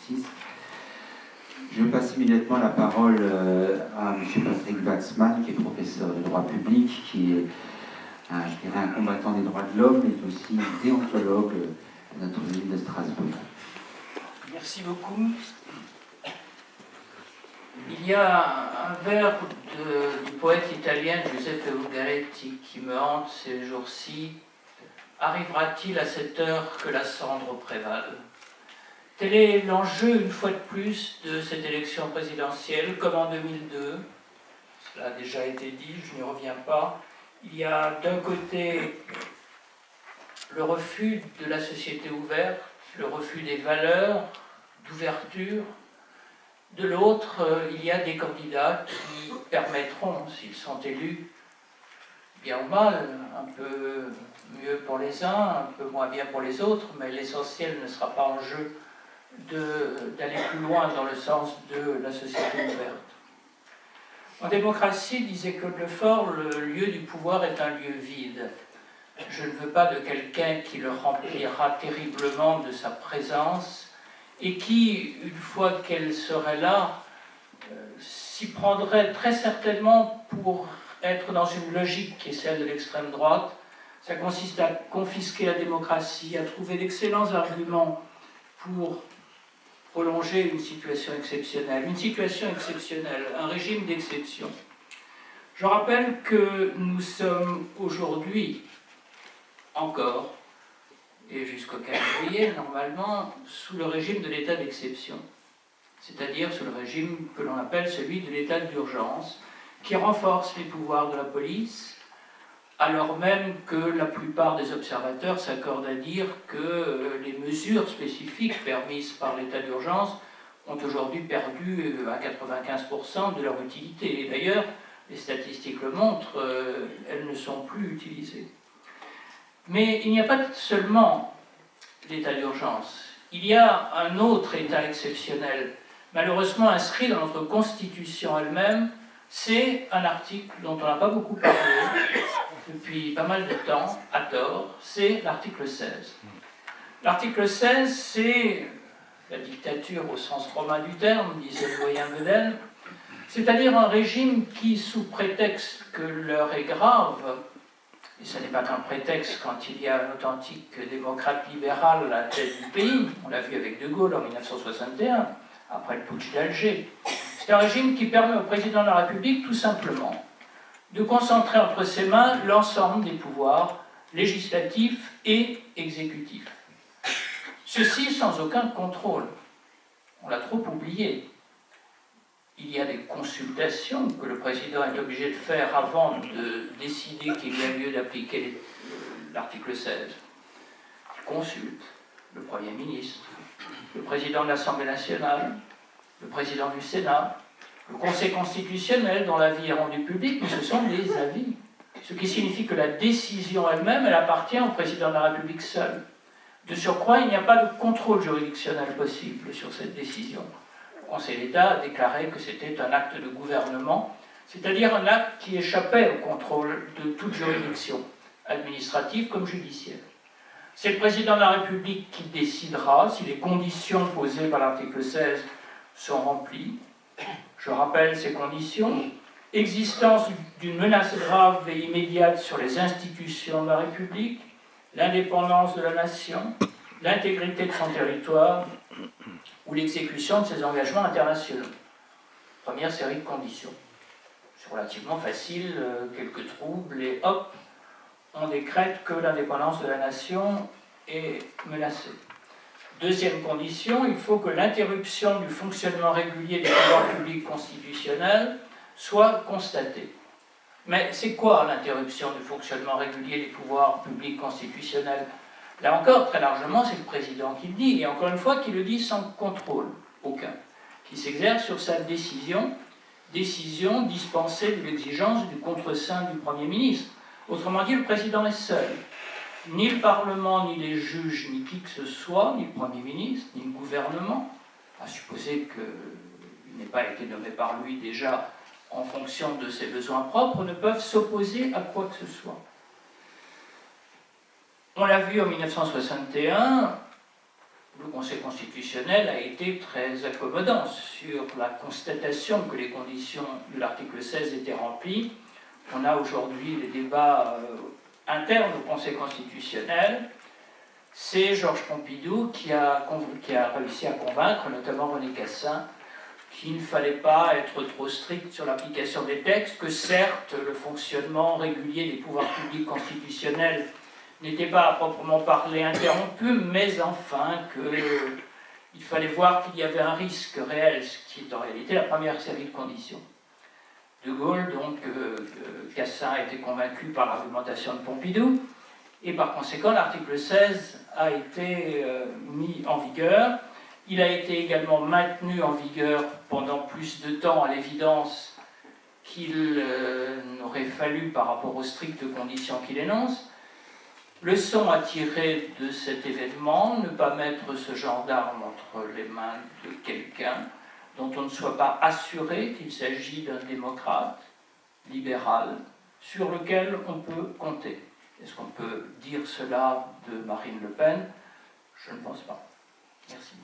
justice. Je passe immédiatement la parole à M. Patrick Watzmann, qui est professeur de droit public, qui est je dirais un combattant des droits de l'homme, mais aussi déontologue à notre ville de Strasbourg. Merci beaucoup. Il y a un vers du poète italien Giuseppe Ungaretti qui me hante ces jours-ci. Arrivera-t-il à cette heure que la cendre prévale? Tel est l'enjeu, une fois de plus, de cette élection présidentielle, comme en 2002. Cela a déjà été dit, je n'y reviens pas. Il y a d'un côté le refus de la société ouverte, le refus des valeurs, d'ouverture. De l'autre, il y a des candidats qui permettront, s'ils sont élus, bien ou mal, un peu mieux pour les uns, un peu moins bien pour les autres, mais l'essentiel ne sera pas en jeu d'aller plus loin dans le sens de la société ouverte. En démocratie, disait Claude Lefort, le lieu du pouvoir est un lieu vide. Je ne veux pas de quelqu'un qui le remplira terriblement de sa présence et qui, une fois qu'elle serait là, s'y prendrait très certainement pour être dans une logique qui est celle de l'extrême droite. Ça consiste à confisquer la démocratie, à trouver d'excellents arguments pour prolonger une situation exceptionnelle. Une situation exceptionnelle, un régime d'exception. Je rappelle que nous sommes aujourd'hui encore, et jusqu'au 15 juillet, normalement, sous le régime de l'état d'exception, c'est-à-dire sous le régime que l'on appelle celui de l'état d'urgence, qui renforce les pouvoirs de la police, alors même que la plupart des observateurs s'accordent à dire que les mesures spécifiques permises par l'état d'urgence ont aujourd'hui perdu à 95% de leur utilité. Et d'ailleurs, les statistiques le montrent, elles ne sont plus utilisées. Mais il n'y a pas seulement l'état d'urgence, il y a un autre état exceptionnel, malheureusement inscrit dans notre Constitution elle-même. C'est un article dont on n'a pas beaucoup parlé depuis pas mal de temps, à tort, c'est l'article 16. L'article 16, c'est la dictature au sens romain du terme, disait le doyen Vedel, c'est-à-dire un régime qui, sous prétexte que l'heure est grave, et ce n'est pas qu'un prétexte quand il y a un authentique démocrate libéral à la tête du pays, on l'a vu avec De Gaulle en 1961, après le putsch d'Alger. C'est un régime qui permet au président de la République tout simplement de concentrer entre ses mains l'ensemble des pouvoirs législatifs et exécutifs. Ceci sans aucun contrôle. On l'a trop oublié. Il y a des consultations que le président est obligé de faire avant de décider qu'il y a lieu d'appliquer l'article 16. Il consulte le Premier ministre, le président de l'Assemblée nationale, le président du Sénat, le Conseil constitutionnel, dont l'avis est rendu public, mais ce sont des avis. Ce qui signifie que la décision elle-même, elle appartient au président de la République seul. De surcroît, il n'y a pas de contrôle juridictionnel possible sur cette décision. Le Conseil d'État a déclaré que c'était un acte de gouvernement, c'est-à-dire un acte qui échappait au contrôle de toute juridiction, administrative comme judiciaire. C'est le président de la République qui décidera si les conditions posées par l'article 16 sont remplies. Je rappelle ces conditions: existence d'une menace grave et immédiate sur les institutions de la République, l'indépendance de la nation, l'intégrité de son territoire ou l'exécution de ses engagements internationaux. Première série de conditions. C'est relativement facile, quelques troubles et hop, on décrète que l'indépendance de la nation est menacée. Deuxième condition, il faut que l'interruption du fonctionnement régulier des pouvoirs publics constitutionnels soit constatée. Mais c'est quoi l'interruption du fonctionnement régulier des pouvoirs publics constitutionnels? Là encore, très largement, c'est le président qui le dit, et encore une fois, qui le dit sans contrôle aucun, qui s'exerce sur sa décision dispensée de l'exigence du contre-seing du Premier ministre. Autrement dit, le président est seul. Ni le Parlement, ni les juges, ni qui que ce soit, ni le Premier ministre, ni le gouvernement, à supposer qu'il n'ait pas été nommé par lui déjà en fonction de ses besoins propres, ne peuvent s'opposer à quoi que ce soit. On l'a vu en 1961, le Conseil constitutionnel a été très accommodant sur la constatation que les conditions de l'article 16 étaient remplies. On a aujourd'hui les débats internes au Conseil constitutionnel. C'est Georges Pompidou qui a réussi à convaincre, notamment René Cassin, qu'il ne fallait pas être trop strict sur l'application des textes, que certes le fonctionnement régulier des pouvoirs publics constitutionnels n'était pas à proprement parler interrompu, mais enfin qu'il fallait voir qu'il y avait un risque réel, ce qui est en réalité la première série de conditions. De Gaulle, donc, Cassin a été convaincu par l'argumentation de Pompidou, et par conséquent l'article 16 a été mis en vigueur. Il a été également maintenu en vigueur pendant plus de temps, à l'évidence, qu'il n'aurait fallu par rapport aux strictes conditions qu'il énonce. Leçon à tirer de cet événement, ne pas mettre ce gendarme entre les mains de quelqu'un dont on ne soit pas assuré qu'il s'agit d'un démocrate libéral sur lequel on peut compter. Est-ce qu'on peut dire cela de Marine Le Pen? Je ne pense pas. Merci.